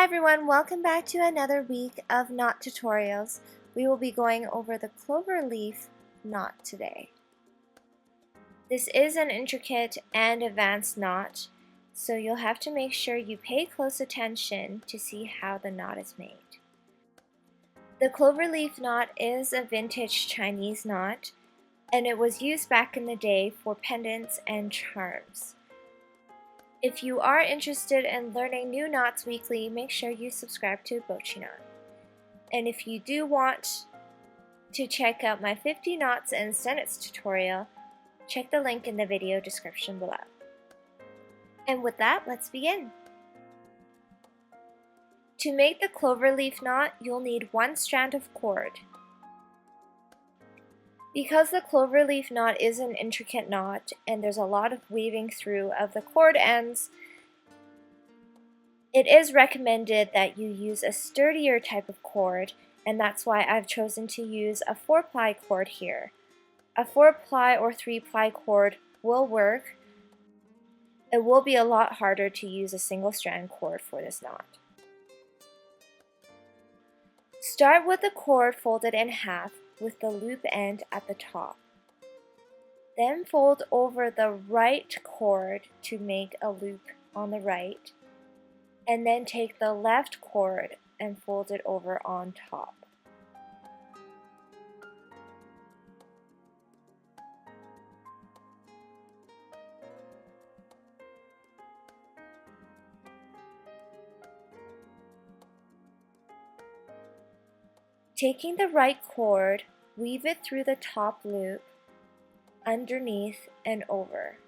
Hi everyone, welcome back to another week of knot tutorials. We will be going over the cloverleaf knot today. This is an intricate and advanced knot, so you'll have to make sure you pay close attention to see how the knot is made. The cloverleaf knot is a vintage Chinese knot, and it was used back in the day for pendants and charms. If you are interested in learning new knots weekly, make sure you subscribe to Bochiknot. And if you do want to check out my 50 knots and sentence tutorial, check the link in the video description below. And with that, let's begin. To make the cloverleaf knot, you'll need one strand of cord. Because the cloverleaf knot is an intricate knot and there's a lot of weaving through of the cord ends, it is recommended that you use a sturdier type of cord, and that's why I've chosen to use a 4-ply cord here. A 4-ply or 3-ply cord will work. It will be a lot harder to use a single-strand cord for this knot. Start with the cord folded in half with the loop end at the top. Then fold over the right cord to make a loop on the right, and then take the left cord and fold it over on top. Taking the right cord, weave it through the top loop, underneath and over.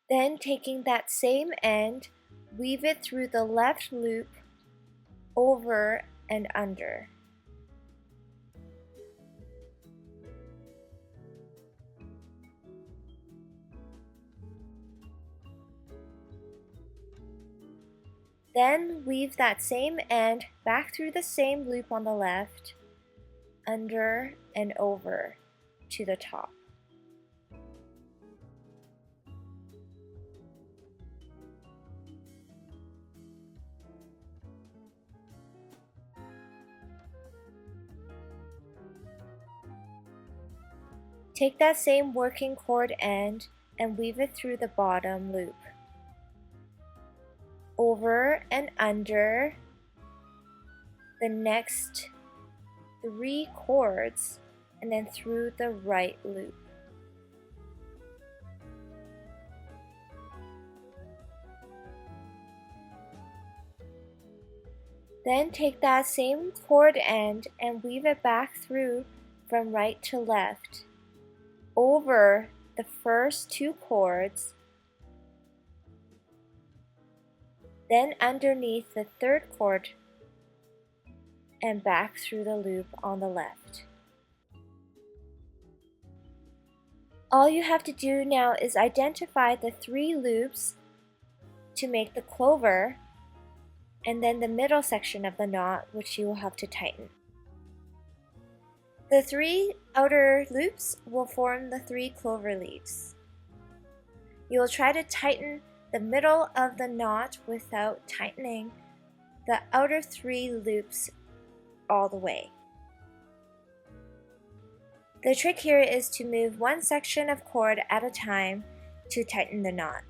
Then taking that same end, weave it through the left loop, over and under. Then weave that same end back through the same loop on the left, under and over to the top. Take that same working cord end and weave it through the bottom loop, over and under the next 3 cords, and then through the right loop. Then take that same cord end and weave it back through from right to left, over the first 2 cords, then underneath the 3rd cord and back through the loop on the left. All you have to do now is identify the 3 loops to make the clover, and then the middle section of the knot, which you will have to tighten. The 3 outer loops will form the 3 clover leaves. You will try to tighten the middle of the knot without tightening the outer 3 loops all the way. The trick here is to move one section of cord at a time to tighten the knot.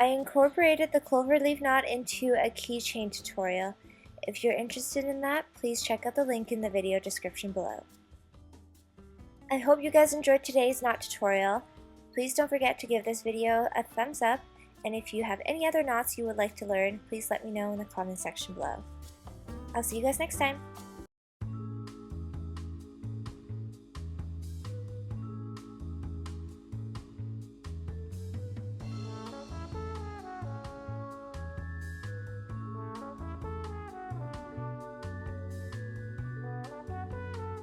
I incorporated the cloverleaf knot into a keychain tutorial. If you're interested in that, please check out the link in the video description below. I hope you guys enjoyed today's knot tutorial. Please don't forget to give this video a thumbs up, and if you have any other knots you would like to learn, please let me know in the comment section below. I'll see you guys next time.